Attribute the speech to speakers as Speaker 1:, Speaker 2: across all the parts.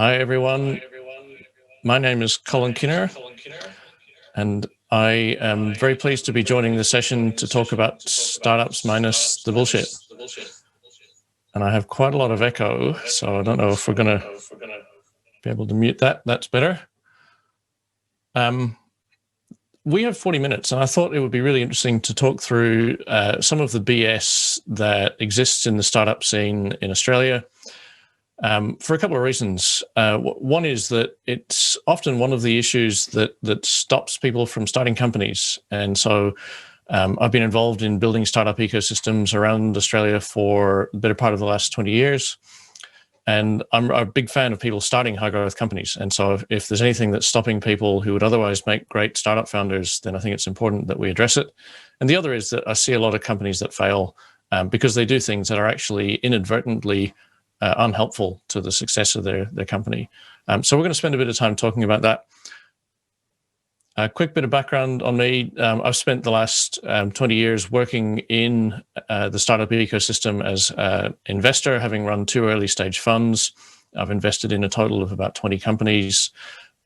Speaker 1: Hi, everyone. My name is Colin Kinner, and I am very pleased to be joining the session to talk about startups minus the bullshit. And I have quite a lot of echo, so I don't know if we're going to be able to mute that. That's better. We have 40 minutes, and I thought it would be really interesting to talk through some of the BS that exists in the startup scene in Australia. For a couple of reasons. One is that it's often one of the issues that stops people from starting companies. And so I've been involved in building startup ecosystems around Australia for the better part of the last 20 years. And I'm a big fan of people starting high growth companies. And so if there's anything that's stopping people who would otherwise make great startup founders, then I think it's important that we address it. And the other is that I see a lot of companies that fail because they do things that are actually inadvertently unhelpful to the success of their company. So we're going to spend a bit of time talking about that. A quick bit of background on me. I've spent the last 20 years working in the startup ecosystem as an investor, having run 2 early stage funds. I've invested in a total of about 20 companies,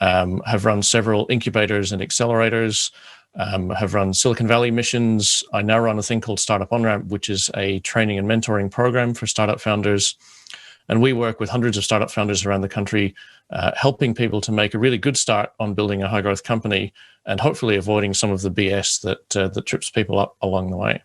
Speaker 1: have run several incubators and accelerators, have run Silicon Valley missions. I now run a thing called Startup Onramp, which is a training and mentoring program for startup founders. And we work with hundreds of startup founders around the country, helping people to make a really good start on building a high growth company and hopefully avoiding some of the BS that trips people up along the way.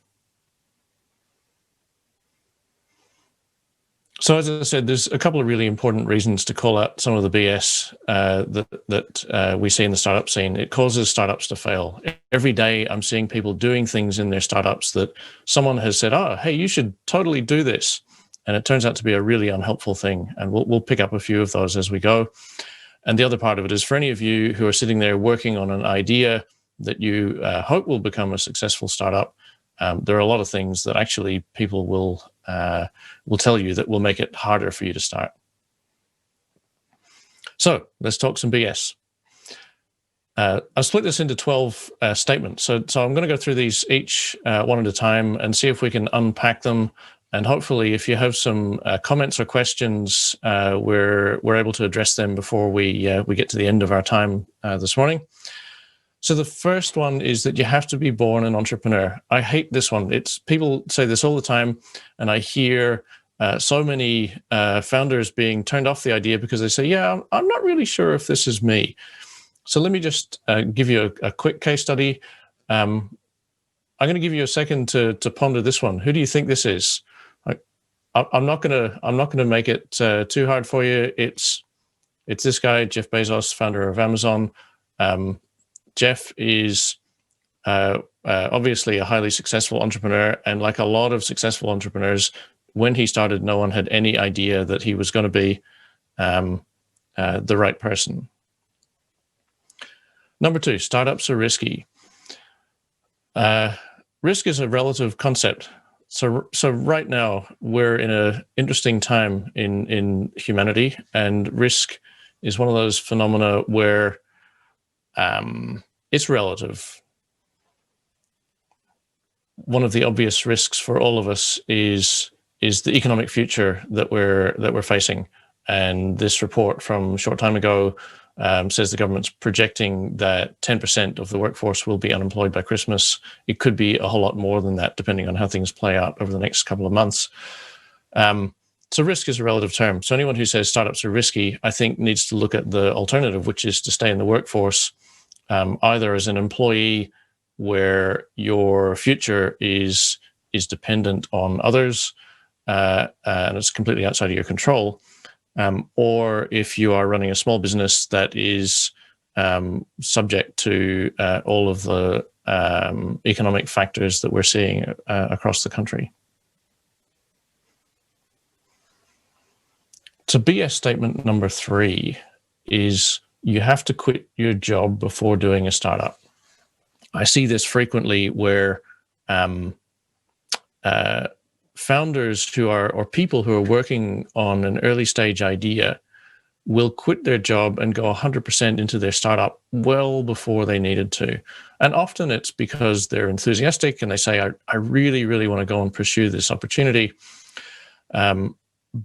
Speaker 1: So as I said, there's a couple of really important reasons to call out some of the BS that we see in the startup scene. It causes startups to fail. Every day I'm seeing people doing things in their startups that someone has said, oh, hey, you should totally do this. And it turns out to be a really unhelpful thing. And we'll pick up a few of those as we go. And the other part of it is for any of you who are sitting there working on an idea that you hope will become a successful startup, there are a lot of things that actually people will tell you that will make it harder for you to start. So let's talk some BS. I've split this into 12 statements. So I'm going to go through these each one at a time and see if we can unpack them. And hopefully, if you have some comments or questions, we're able to address them before we get to the end of our time this morning. So the first one is that you have to be born an entrepreneur. I hate this one. People say this all the time, and I hear so many founders being turned off the idea because they say, "Yeah, I'm not really sure if this is me." So let me just give you a quick case study. I'm going to give you a second to ponder this one. Who do you think this is? I'm not gonna make it too hard for you. It's this guy, Jeff Bezos, founder of Amazon. Jeff is obviously a highly successful entrepreneur, and like a lot of successful entrepreneurs, when he started, no one had any idea that he was going to be the right person. Number 2, startups are risky. Risk is a relative concept. So right now we're in an interesting time in humanity, and risk is one of those phenomena where it's relative. One of the obvious risks for all of us is the economic future that we're facing. And this report from a short time ago says the government's projecting that 10% of the workforce will be unemployed by Christmas. It could be a whole lot more than that, depending on how things play out over the next couple of months. So risk is a relative term. So anyone who says startups are risky, I think needs to look at the alternative, which is to stay in the workforce, either as an employee where your future is dependent on others and it's completely outside of your control, or if you are running a small business that is subject to all of the economic factors that we're seeing across the country. So BS statement number 3 is you have to quit your job before doing a startup. I see this frequently where founders or people who are working on an early stage idea will quit their job and go 100% into their startup well before they needed to. And often it's because they're enthusiastic and they say, I really, really want to go and pursue this opportunity.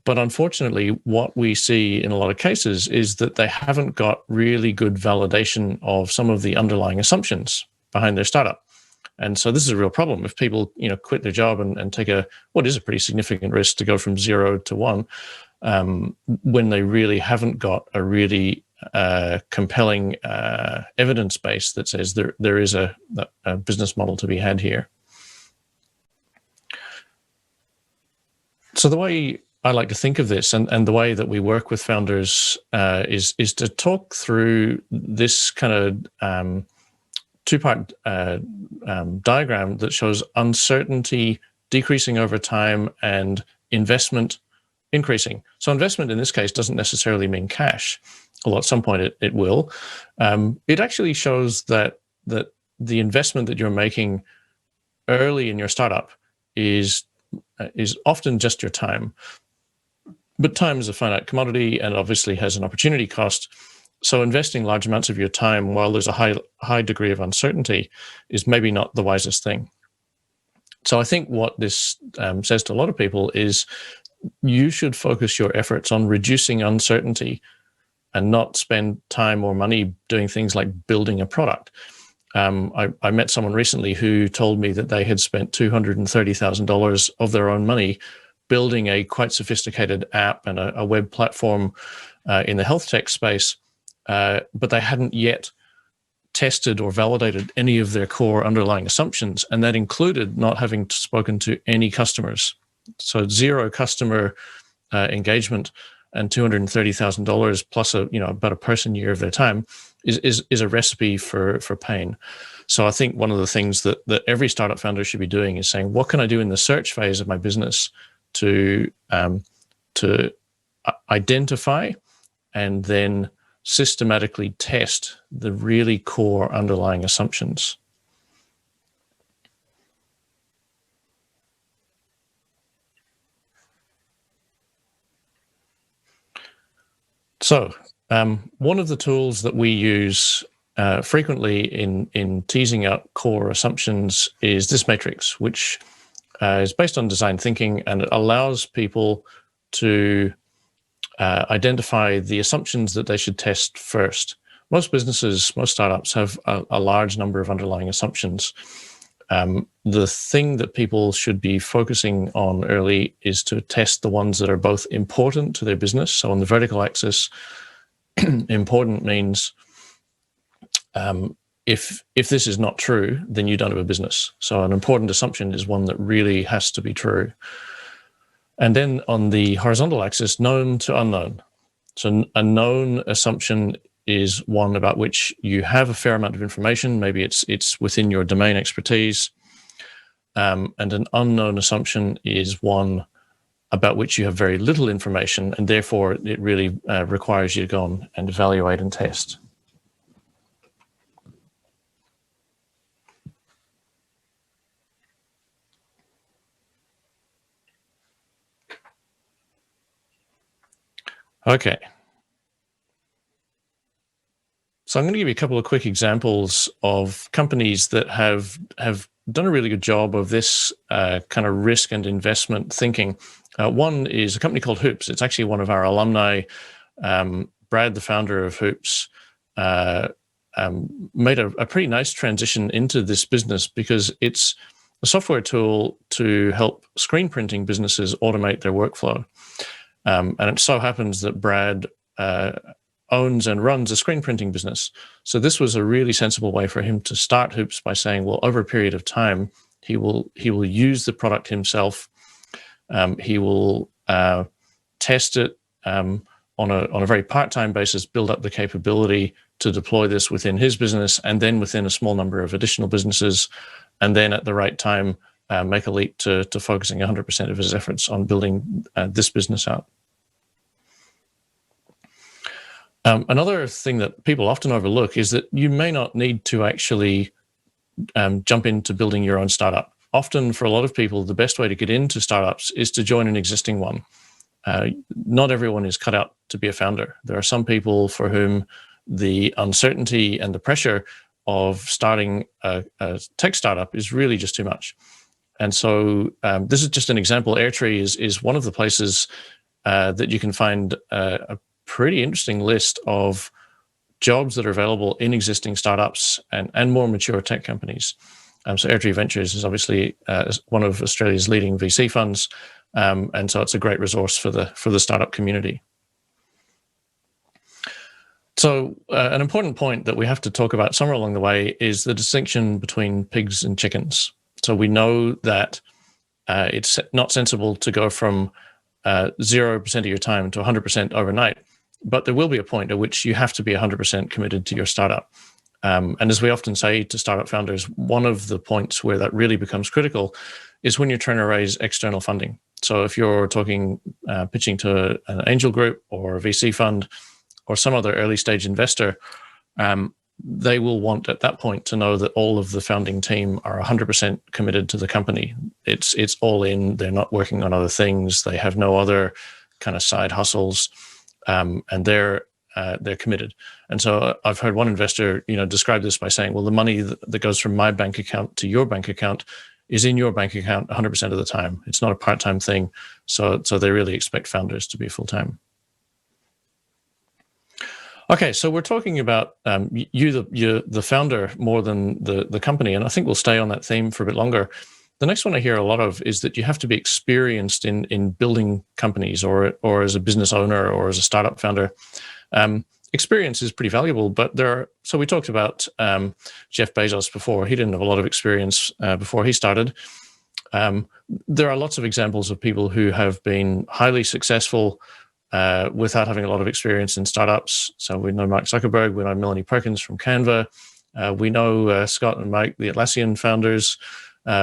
Speaker 1: But unfortunately, what we see in a lot of cases is that they haven't got really good validation of some of the underlying assumptions behind their startup. And so this is a real problem. If people, quit their job and take what is a pretty significant risk to go from 0 to 1, when they really haven't got a really compelling evidence base that says there is a business model to be had here. So the way I like to think of this, and the way that we work with founders is to talk through this kind of two-part diagram that shows uncertainty decreasing over time and investment increasing. So investment in this case doesn't necessarily mean cash, although at some point it will. It actually shows that the investment that you're making early in your startup is often just your time. But time is a finite commodity and obviously has an opportunity cost. So investing large amounts of your time while there's a high degree of uncertainty is maybe not the wisest thing. So I think what this says to a lot of people is you should focus your efforts on reducing uncertainty and not spend time or money doing things like building a product. I met someone recently who told me that they had spent $230,000 of their own money building a quite sophisticated app and a web platform in the health tech space, but they hadn't yet tested or validated any of their core underlying assumptions, and that included not having spoken to any customers. So 0 customer engagement and $230,000 plus about a person year of their time is a recipe for pain. So I think one of the things that every startup founder should be doing is saying, what can I do in the search phase of my business to identify and then systematically test the really core underlying assumptions. So one of the tools that we use frequently in teasing out core assumptions is this matrix, which is based on design thinking, and it allows people to identify the assumptions that they should test first. Most businesses, most startups have a large number of underlying assumptions. The thing that people should be focusing on early is to test the ones that are both important to their business. So on the vertical axis, important means if this is not true, then you don't have a business. So an important assumption is one that really has to be true. And then on the horizontal axis, known to unknown. So a known assumption is one about which you have a fair amount of information. Maybe it's within your domain expertise. And an unknown assumption is one about which you have very little information, and therefore it really requires you to go on and evaluate and test. Okay. So I'm going to give you a couple of quick examples of companies that have done a really good job of this kind of risk and investment thinking. One is a company called Hoops. It's actually one of our alumni. Brad, the founder of Hoops, made a pretty nice transition into this business because it's a software tool to help screen printing businesses automate their workflow. And it so happens that Brad owns and runs a screen printing business. So this was a really sensible way for him to start Hoops by saying, well, over a period of time, he will use the product himself. He will test it on a very part-time basis, build up the capability to deploy this within his business and then within a small number of additional businesses. And then at the right time, make a leap to focusing 100% of his efforts on building this business out. Another thing that people often overlook is that you may not need to actually jump into building your own startup. Often for a lot of people, the best way to get into startups is to join an existing one. Not everyone is cut out to be a founder. There are some people for whom the uncertainty and the pressure of starting a tech startup is really just too much. And so this is just an example. Airtree is one of the places that you can find a pretty interesting list of jobs that are available in existing startups and more mature tech companies. So Airtree Ventures is obviously one of Australia's leading VC funds, and so it's a great resource for the startup community. So an important point that we have to talk about somewhere along the way is the distinction between pigs and chickens. So we know that it's not sensible to go from 0% of your time to 100% overnight, but there will be a point at which you have to be 100% committed to your startup. And as we often say to startup founders, one of the points where that really becomes critical is when you're trying to raise external funding. So if you're talking, pitching to an angel group or a VC fund or some other early stage investor, they will want at that point to know that all of the founding team are 100% committed to the company. It's all in. They're not working on other things. They have no other kind of side hustles, and they're committed. And so I've heard one investor, describe this by saying, well, the money that goes from my bank account to your bank account is in your bank account 100% of the time. It's not a part-time thing. So they really expect founders to be full-time. Okay, so we're talking about you, the founder, more than the company, and I think we'll stay on that theme for a bit longer. The next one I hear a lot of is that you have to be experienced in building companies or as a business owner or as a startup founder. Experience is pretty valuable, but so we talked about Jeff Bezos before. He didn't have a lot of experience before he started. There are lots of examples of people who have been highly successful without having a lot of experience in startups. So we know Mark Zuckerberg, we know Melanie Perkins from Canva, we know Scott and Mike, the Atlassian founders,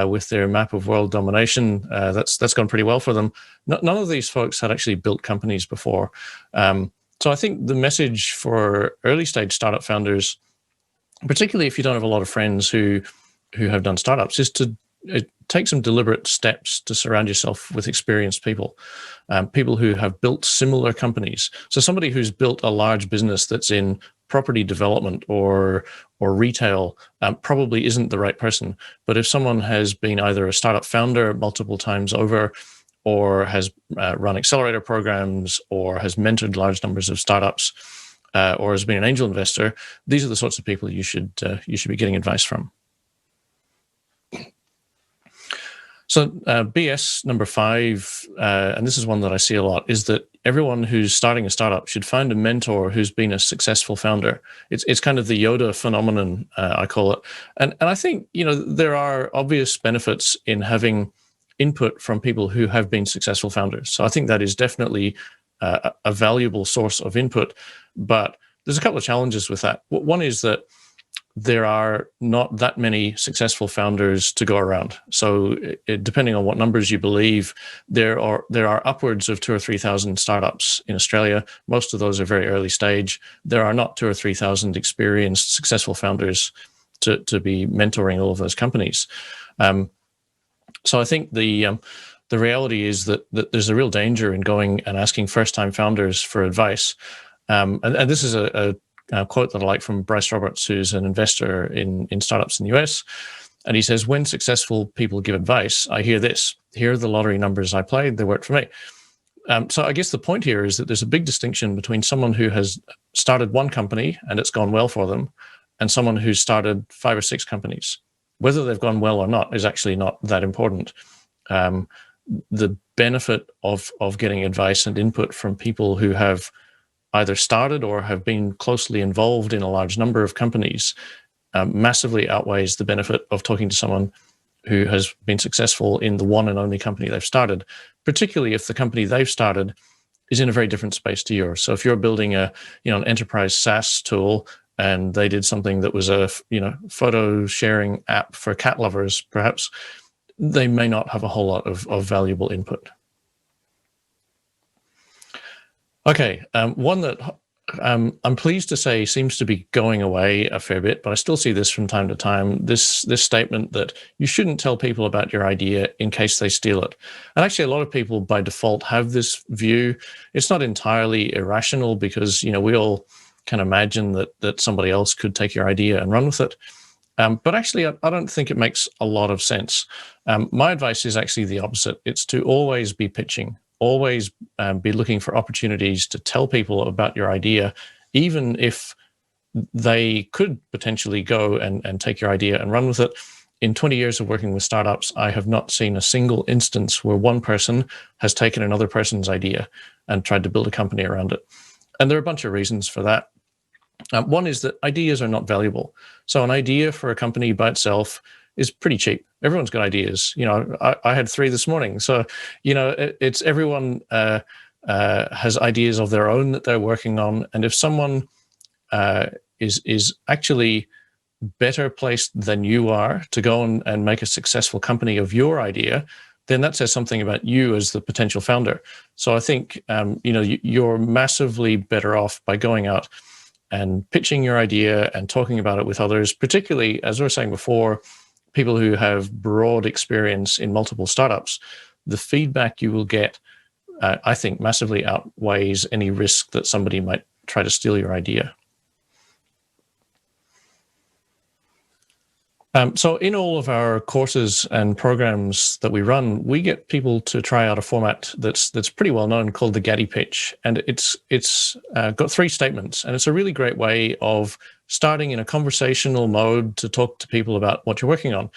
Speaker 1: with their map of world domination. That's gone pretty well for them. None of these folks had actually built companies before. So I think the message for early stage startup founders, particularly if you don't have a lot of friends who have done startups, is to take some deliberate steps to surround yourself with experienced people, people who have built similar companies. So somebody who's built a large business that's in property development or retail probably isn't the right person. But if someone has been either a startup founder multiple times over, or has run accelerator programs, or has mentored large numbers of startups, or has been an angel investor, these are the sorts of people you should be getting advice from. So BS number 5, and this is one that I see a lot, is that everyone who's starting a startup should find a mentor who's been a successful founder. It's kind of the Yoda phenomenon, I call it. And I think, there are obvious benefits in having input from people who have been successful founders. So I think that is definitely a valuable source of input, but there's a couple of challenges with that. One is that there are not that many successful founders to go around. So depending on what numbers you believe, there are upwards of 2,000 or 3,000 startups in Australia. Most of those are very early stage. There are not 2,000 or 3,000 experienced successful founders to be mentoring all of those companies. So I think the reality is that there's a real danger in going and asking first-time founders for advice. And this is a quote that I like from Bryce Roberts, who's an investor in startups in the US. And he says, when successful people give advice, I hear this: here are the lottery numbers I played, they worked for me. So I guess the point here is that there's a big distinction between someone who has started one company and it's gone well for them, and someone who's started 5 or 6 companies. Whether they've gone well or not is actually not that important. The benefit of getting advice and input from people who have either started or have been closely involved in a large number of companies massively outweighs the benefit of talking to someone who has been successful in the one and only company they've started, particularly if the company they've started is in a very different space to yours. So if you're building an enterprise SaaS tool and they did something that was a photo sharing app for cat lovers, perhaps, they may not have a whole lot of valuable input. Okay, one that I'm pleased to say seems to be going away a fair bit, but I still see this from time to time, this statement that you shouldn't tell people about your idea in case they steal it. And actually, a lot of people by default have this view. It's not entirely irrational because, we all can imagine that somebody else could take your idea and run with it. But actually, I don't think it makes a lot of sense. My advice is actually the opposite. It's to always be pitching. always be looking for opportunities to tell people about your idea, even if they could potentially go and take your idea and run with it. In 20 years of working with startups, I have not seen a single instance where one person has taken another person's idea and tried to build a company around it. And there are a bunch of reasons for that. One is that ideas are not valuable. So an idea for a company by itself is pretty cheap. Everyone's got ideas. I had 3 this morning. So, it's everyone has ideas of their own that they're working on. And if someone is actually better placed than you are to go and make a successful company of your idea, then that says something about you as the potential founder. So I think, you're massively better off by going out and pitching your idea and talking about it with others, particularly, as I was saying before, people who have broad experience in multiple startups. The feedback you will get, I think, massively outweighs any risk that somebody might try to steal your idea. So in all of our courses and programs that we run, we get people to try out a format that's pretty well known called the Gaddy pitch. And it's got 3 statements. And it's a really great way of starting in a conversational mode to talk to people about what you're working on.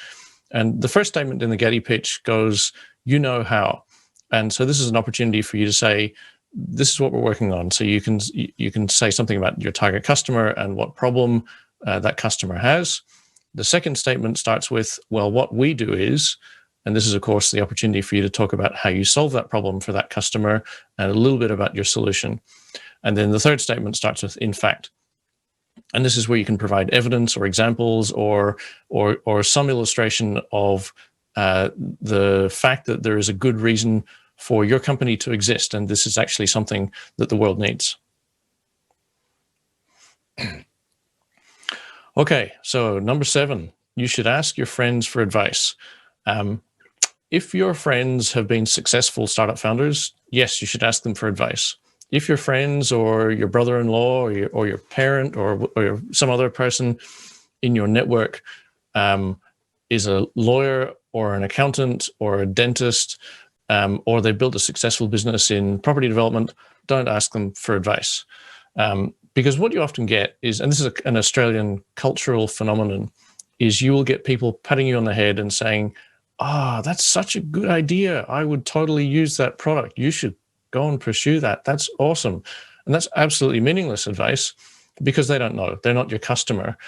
Speaker 1: And the first statement in the Gaddy pitch goes, "You know how." And so this is an opportunity for you to say, this is what we're working on. So you can say something about your target customer and what problem that customer has. The second statement starts with, well, what we do is, and this is, of course, the opportunity for you to talk about how you solve that problem for that customer and a little bit about your solution. And then the third statement starts with, in fact. And this is where you can provide evidence or examples or some illustration of the fact that there is a good reason for your company to exist. And this is actually something that the world needs. Okay, so number 7, you should ask your friends for advice. If your friends have been successful startup founders, yes, you should ask them for advice. If your friends or your brother-in-law or your parent or some other person in your network is a lawyer or an accountant or a dentist, or they built a successful business in property development, don't ask them for advice. Because what you often get is, and this is an Australian cultural phenomenon, is you will get people patting you on the head and saying, that's such a good idea. I would totally use that product. You should go and pursue that. That's awesome. And that's absolutely meaningless advice because they don't know. They're not your customer.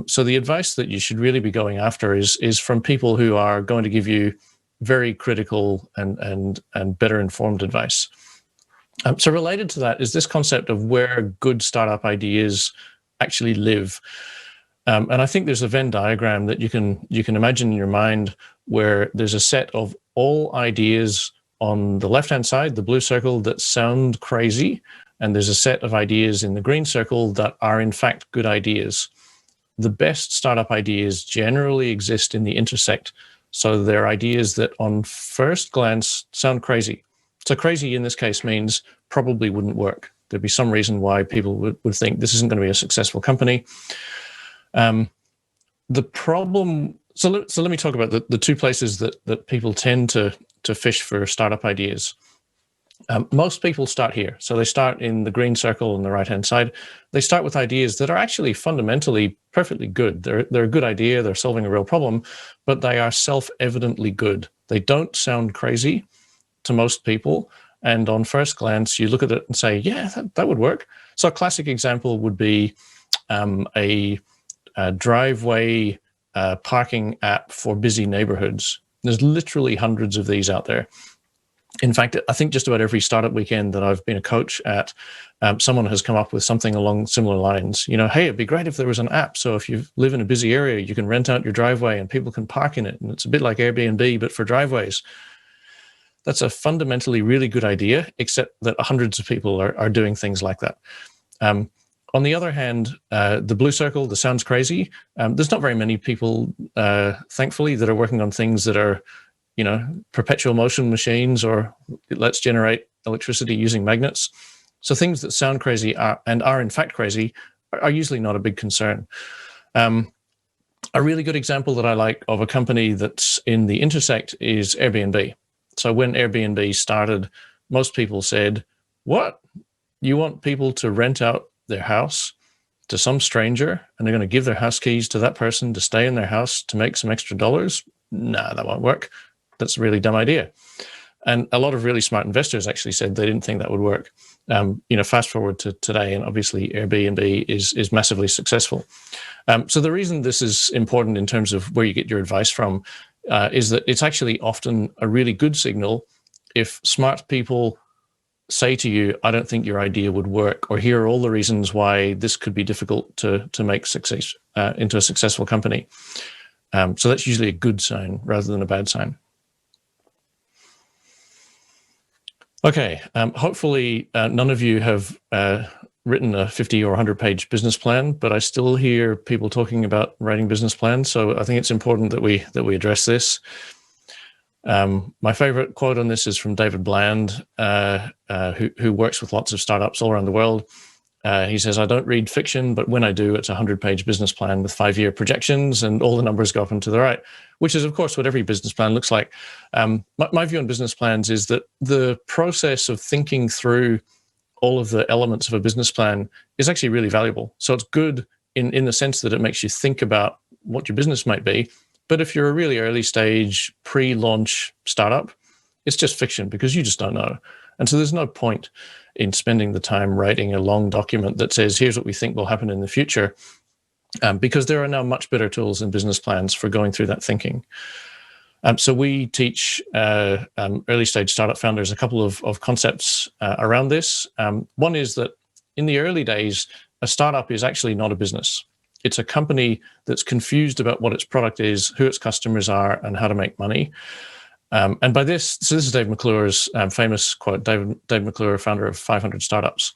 Speaker 1: So the advice that you should really be going after is from people who are going to give you very critical and better informed advice. So related to that is this concept of where good startup ideas actually live. And I think there's a Venn diagram that you can imagine in your mind where there's a set of all ideas on the left-hand side, the blue circle, that sound crazy. And there's a set of ideas in the green circle that are in fact good ideas. The best startup ideas generally exist in the intersect. So they're ideas that on first glance sound crazy. So crazy in this case means probably wouldn't work. There'd be some reason why people would think this isn't going to be a successful company. The problem, so let me talk about the 2 places that people tend to fish for startup ideas. Most people start here. So they start in the green circle on the right-hand side. They start with ideas that are actually fundamentally perfectly good. They're a good idea. They're solving a real problem, but they are self-evidently good. They don't sound crazy to most people. And on first glance, you look at it and say, yeah, that would work. So a classic example would be a driveway parking app for busy neighborhoods. There's literally hundreds of these out there. In fact, I think just about every startup weekend that I've been a coach at, someone has come up with something along similar lines. Hey, it'd be great if there was an app. So if you live in a busy area, you can rent out your driveway and people can park in it. And it's a bit like Airbnb, but for driveways. That's a fundamentally really good idea, except that hundreds of people are doing things like that. On the other hand, the blue circle, the sounds crazy. There's not very many people, thankfully, that are working on things that are, perpetual motion machines or let's generate electricity using magnets. So things that sound crazy are in fact crazy are usually not a big concern. A really good example that I like of a company that's in the intersect is Airbnb. So when Airbnb started, most people said, "What? You want people to rent out their house to some stranger, and they're going to give their house keys to that person to stay in their house to make some extra dollars? Nah, that won't work. That's a really dumb idea." And a lot of really smart investors actually said they didn't think that would work. Fast forward to today, and obviously Airbnb is massively successful. So the reason this is important in terms of where you get your advice from is that it's actually often a really good signal if smart people say to you, "I don't think your idea would work," or "Here are all the reasons why this could be difficult to make success into a successful company." So that's usually a good sign rather than a bad sign. Okay, hopefully none of you have written a 50 or 100-page business plan, but I still hear people talking about writing business plans, so I think it's important that we address this. My favorite quote on this is from David Bland, who works with lots of startups all around the world. He says, "I don't read fiction, but when I do, it's a 100-page business plan with 5-year projections, and all the numbers go up and to the right," which is, of course, what every business plan looks like. My view on business plans is that the process of thinking through all of the elements of a business plan is actually really valuable. So it's good in the sense that it makes you think about what your business might be. But if you're a really early stage, pre-launch startup, it's just fiction because you just don't know. And so there's no point in spending the time writing a long document that says, "Here's what we think will happen in the future," because there are now much better tools in business plans for going through that thinking. So we teach early stage startup founders a couple of concepts around this. One is that in the early days, a startup is actually not a business. It's a company that's confused about what its product is, who its customers are, and how to make money. And by this is Dave McClure's famous quote, Dave McClure, founder of 500 Startups.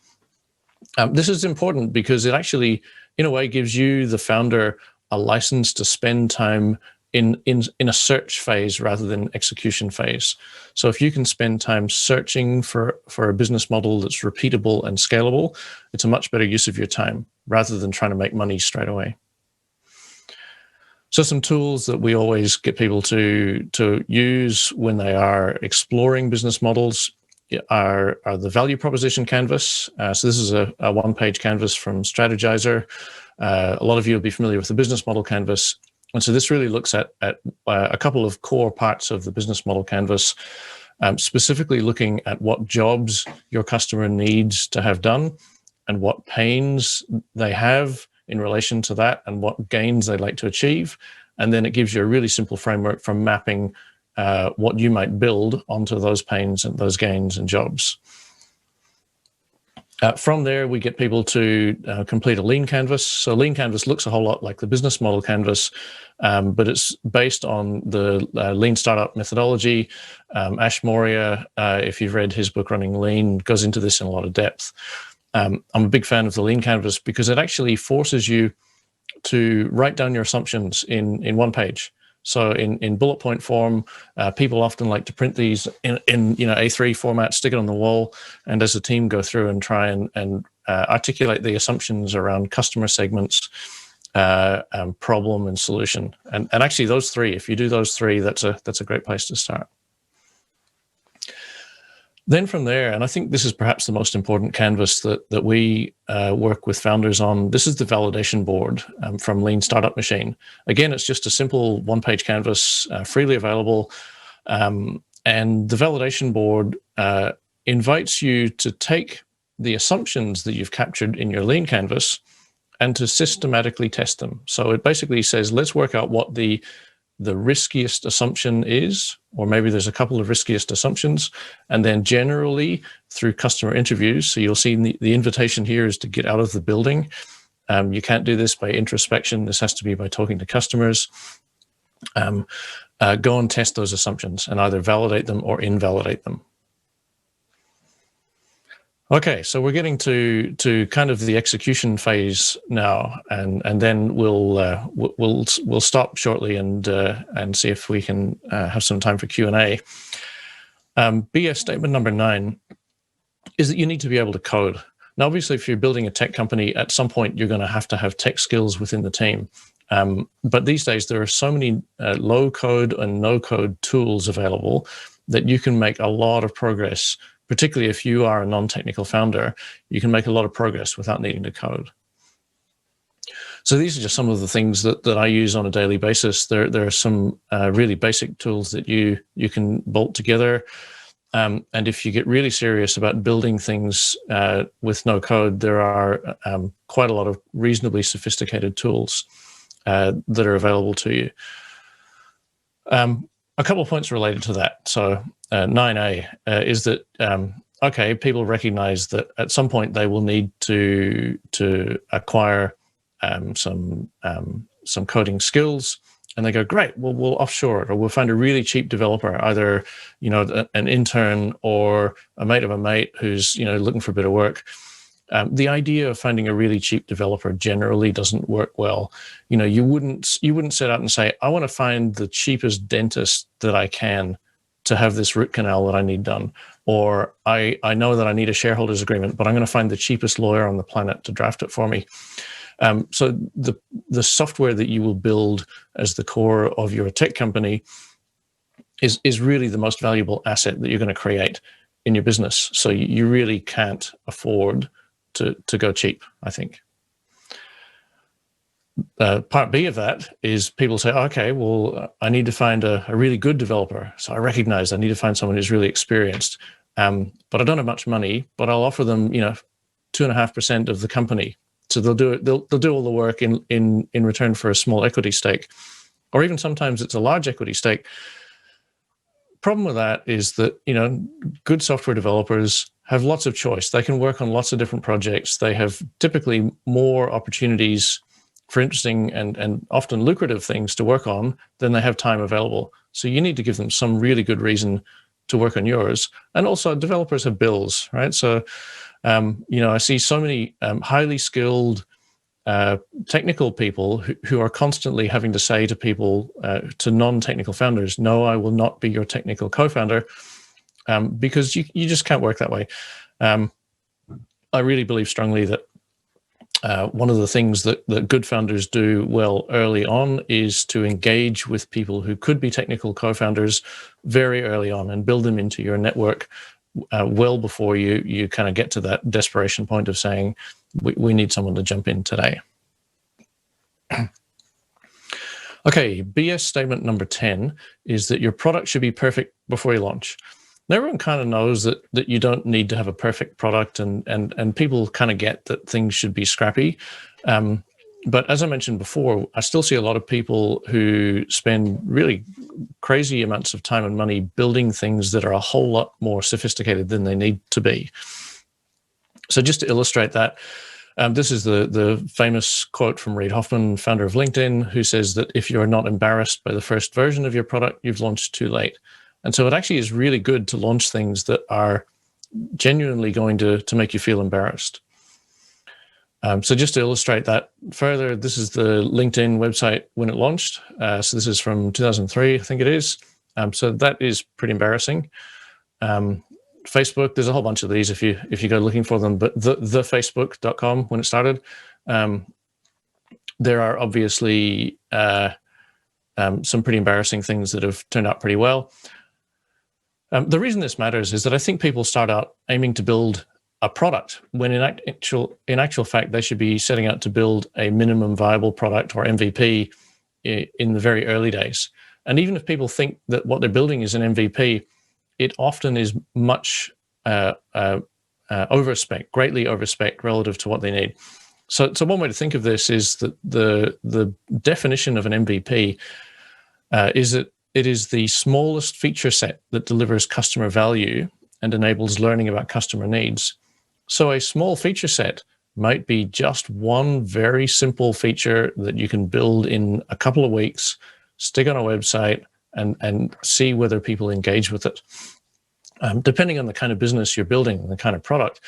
Speaker 1: This is important because it actually, in a way, gives you, the founder, a license to spend time in a search phase rather than execution phase. So if you can spend time searching for a business model that's repeatable and scalable, it's a much better use of your time rather than trying to make money straight away. So some tools that we always get people to use when they are exploring business models are the value proposition canvas. So this is a one-page canvas from Strategizer. A lot of you will be familiar with the business model canvas. And so this really looks at a couple of core parts of the business model canvas, specifically looking at what jobs your customer needs to have done and what pains they have in relation to that and what gains they'd like to achieve. And then it gives you a really simple framework for mapping what you might build onto those pains and those gains and jobs. From there, we get people to complete a lean canvas. So lean canvas looks a whole lot like the business model canvas, but it's based on the lean startup methodology. Ash Maurya, if you've read his book, Running Lean, goes into this in a lot of depth. I'm a big fan of the lean canvas because it actually forces you to write down your assumptions in one page. So in bullet point form, people often like to print these in A3 format, stick it on the wall, and as a team go through and try and articulate the assumptions around customer segments, problem and solution. And actually those three, if you do those three, that's a great place to start. Then from there, and I think this is perhaps the most important canvas that we work with founders on, this is the validation board from Lean Startup Machine. Again, it's just a simple one-page canvas, freely available. And the validation board invites you to take the assumptions that you've captured in your Lean canvas and to systematically test them. So it basically says, let's work out what the riskiest assumption is, or maybe there's a couple of riskiest assumptions, and then generally through customer interviews. So you'll see the invitation here is to get out of the building. You can't do this by introspection. This has to be by talking to customers. Go and test those assumptions and either validate them or invalidate them. Okay, so we're getting to kind of the execution phase now, and then we'll stop shortly and see if we can have some time for Q&A. BS statement number 9 is that you need to be able to code. Now, obviously, if you're building a tech company, at some point you're going to have tech skills within the team. But these days there are so many low code and no code tools available that you can make a lot of progress particularly if you are a non-technical founder, you can make a lot of progress without needing to code. So these are just some of the things that I use on a daily basis. There are some really basic tools that you can bolt together. And if you get really serious about building things with no code, there are quite a lot of reasonably sophisticated tools that are available to you. A couple of points related to that. So 9A is that, okay, people recognize that at some point they will need to acquire some coding skills, and they go, great, well, we'll offshore it, or we'll find a really cheap developer, either, an intern or a mate of a mate who's, looking for a bit of work. The idea of finding a really cheap developer generally doesn't work well. You wouldn't set out and say, I want to find the cheapest dentist that I can to have this root canal that I need done. Or I know that I need a shareholders agreement, but I'm going to find the cheapest lawyer on the planet to draft it for me. So the software that you will build as the core of your tech company is really the most valuable asset that you're going to create in your business. So you really can't afford to go cheap, I think. Part B of that is people say, okay, well, I need to find a really good developer. So I recognize I need to find someone who's really experienced, but I don't have much money, but I'll offer them, 2.5% of the company. So they'll do all the work in return for a small equity stake, or even sometimes it's a large equity stake. Problem with that is that, good software developers have lots of choice. They can work on lots of different projects. They have typically more opportunities for interesting and often lucrative things to work on than they have time available. So you need to give them some really good reason to work on yours. And also developers have bills, right? So, I see so many highly skilled technical people who are constantly having to say to people, to non-technical founders, no, I will not be your technical co-founder, because you just can't work that way. I really believe strongly that one of the things that good founders do well early on is to engage with people who could be technical co-founders very early on and build them into your network well before you kind of get to that desperation point of saying, we need someone to jump in today. Okay, BS statement number 10 is that your product should be perfect before you launch. Now, everyone kind of knows that you don't need to have a perfect product, and people kind of get that things should be scrappy. But as I mentioned before, I still see a lot of people who spend really crazy amounts of time and money building things that are a whole lot more sophisticated than they need to be. So just to illustrate that, this is the famous quote from Reid Hoffman, founder of LinkedIn, who says that if you're not embarrassed by the first version of your product, you've launched too late. And so it actually is really good to launch things that are genuinely going to make you feel embarrassed. So just to illustrate that further, this is the LinkedIn website when it launched. So this is from 2003, I think it is. So that is pretty embarrassing. Facebook, there's a whole bunch of these if you go looking for them, but thefacebook.com when it started. There are obviously some pretty embarrassing things that have turned out pretty well. The reason this matters is that I think people start out aiming to build a product when in actual fact they should be setting out to build a minimum viable product, or MVP, in the very early days. And even if people think that what they're building is an MVP, it often is much overspec, greatly overspec relative to what they need. So one way to think of this is that the definition of an MVP is that it is the smallest feature set that delivers customer value and enables learning about customer needs. So a small feature set might be just one very simple feature that you can build in a couple of weeks, stick on a website, and see whether people engage with it. Depending on the kind of business you're building and the kind of product,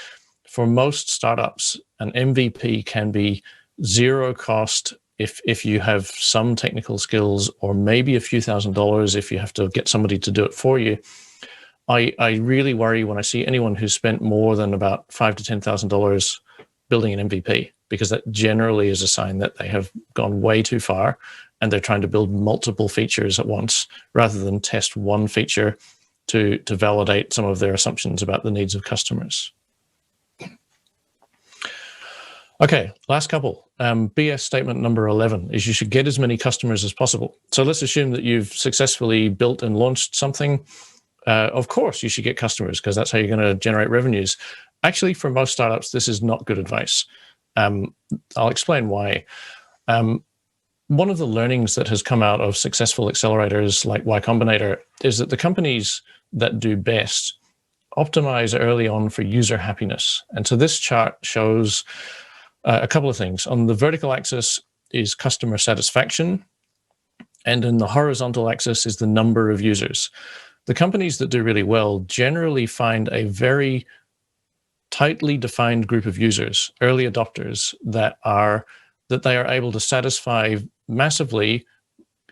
Speaker 1: for most startups, an MVP can be zero cost if you have some technical skills, or maybe a few $1,000s if you have to get somebody to do it for you. I really worry when I see anyone who's spent more than about $5,000 to $10,000 building an MVP, because that generally is a sign that they have gone way too far and they're trying to build multiple features at once rather than test one feature to validate some of their assumptions about the needs of customers. Okay, last couple. BS statement number 11 is you should get as many customers as possible. So let's assume that you've successfully built and launched something. Of course, you should get customers because that's how you're going to generate revenues. Actually, for most startups, this is not good advice. I'll explain why. One of the learnings that has come out of successful accelerators like Y Combinator is that the companies that do best optimize early on for user happiness. And so this chart shows a couple of things. On the vertical axis is customer satisfaction, and in the horizontal axis is the number of users. The companies that do really well generally find a very tightly defined group of users, early adopters, that they are able to satisfy massively,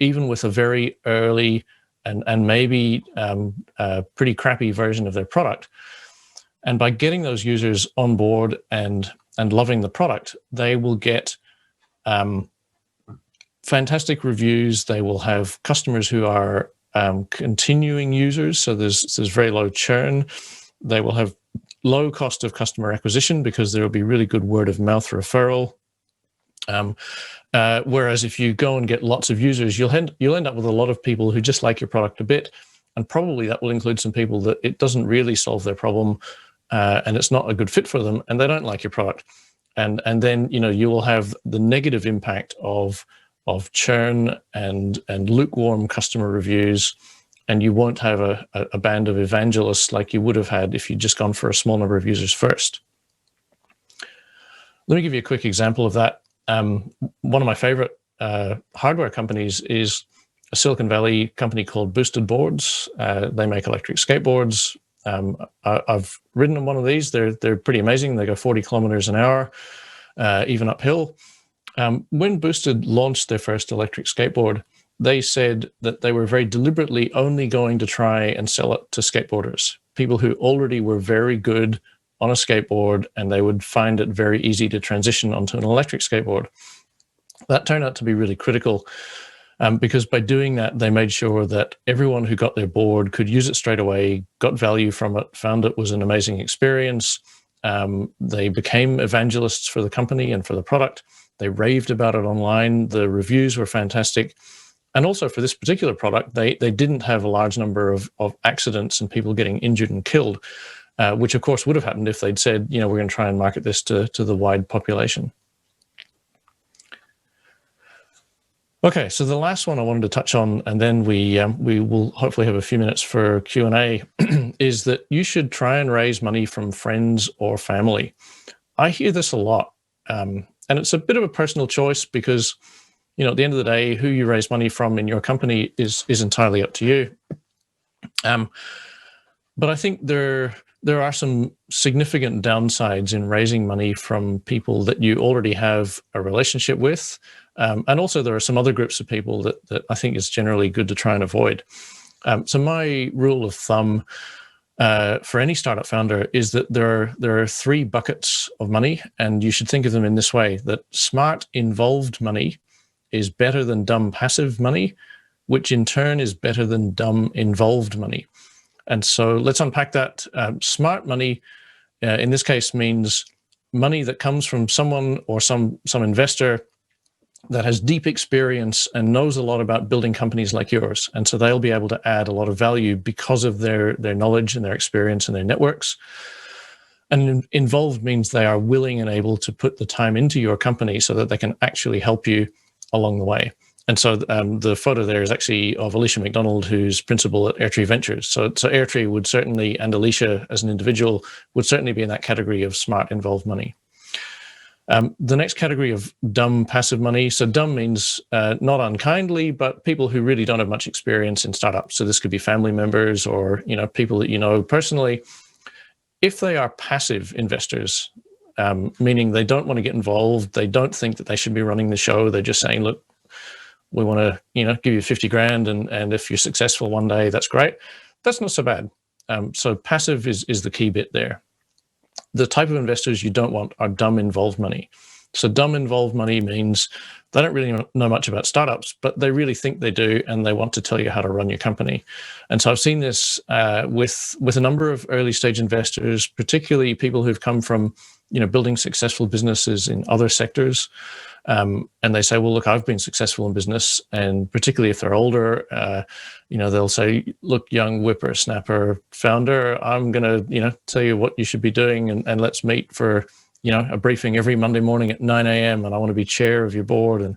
Speaker 1: even with a very early and maybe a pretty crappy version of their product. And by getting those users on board and loving the product, they will get fantastic reviews. They will have customers who are continuing users, so there's very low churn. They will have low cost of customer acquisition because there will be really good word of mouth referral. Whereas if you go and get lots of users, you'll end up with a lot of people who just like your product a bit, and probably that will include some people that it doesn't really solve their problem, and it's not a good fit for them, and they don't like your product. And then you will have the negative impact of churn and lukewarm customer reviews, and you won't have a band of evangelists like you would have had if you'd just gone for a small number of users first. Let me give you a quick example of that. One of my favorite hardware companies is a Silicon Valley company called Boosted Boards. They make electric skateboards. I've ridden on one of these. They're pretty amazing. They go 40 kilometers an hour, even uphill. When Boosted launched their first electric skateboard, they said that they were very deliberately only going to try and sell it to skateboarders, people who already were very good on a skateboard, and they would find it very easy to transition onto an electric skateboard. That turned out to be really critical because by doing that, they made sure that everyone who got their board could use it straight away, got value from it, found it was an amazing experience. They became evangelists for the company and for the product. They raved about it online. The reviews were fantastic. And also for this particular product, they didn't have a large number of accidents and people getting injured and killed, which of course would have happened if they'd said, we're going to try and market this to the wide population. Okay, so the last one I wanted to touch on, and then we will hopefully have a few minutes for Q&A, is that you should try and raise money from friends or family. I hear this a lot, and it's a bit of a personal choice because, at the end of the day, who you raise money from in your company is entirely up to you. But I think there are some significant downsides in raising money from people that you already have a relationship with. And also there are some other groups of people that I think is generally good to try and avoid. So my rule of thumb for any startup founder is that there are three buckets of money, and you should think of them in this way: that smart involved money is better than dumb passive money, which in turn is better than dumb involved money. And so let's unpack that. Smart money, in this case, means money that comes from someone or some investor that has deep experience and knows a lot about building companies like yours. And so they'll be able to add a lot of value because of their knowledge and their experience and their networks. And involved means they are willing and able to put the time into your company so that they can actually help you along the way. And so the photo there is actually of Alicia McDonald, who's principal at Airtree Ventures. So Airtree would certainly, and Alicia as an individual, would certainly be in that category of smart involved money. The next category of dumb passive money. So dumb means not unkindly, but people who really don't have much experience in startups. So this could be family members or people that you know personally. If they are passive investors, meaning they don't want to get involved, they don't think that they should be running the show. They're just saying, look, we want to give you 50 grand, and if you're successful one day, that's great. That's not so bad. So passive is the key bit there. The type of investors you don't want are dumb involved money. So dumb involved money means they don't really know much about startups, but they really think they do, and they want to tell you how to run your company. And so I've seen this with a number of early stage investors, particularly people who've come from building successful businesses in other sectors. And they say, well, look, I've been successful in business. And particularly if they're older, they'll say, look, young whippersnapper founder, I'm going to, tell you what you should be doing, and let's meet for, a briefing every Monday morning at 9 a.m. and I want to be chair of your board. And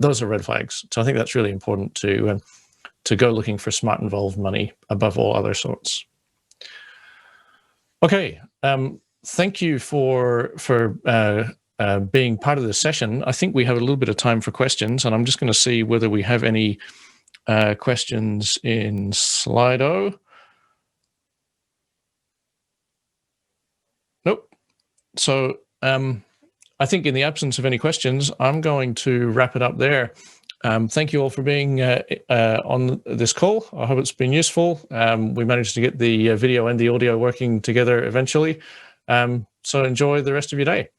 Speaker 1: those are red flags. So I think that's really important to go looking for smart involved money above all other sorts. Okay. Thank you for being part of this session. I think we have a little bit of time for questions, and I'm just going to see whether we have any questions in Slido. Nope. So I think in the absence of any questions, I'm going to wrap it up there. Thank you all for being on this call. I hope it's been useful. We managed to get the video and the audio working together eventually. So enjoy the rest of your day.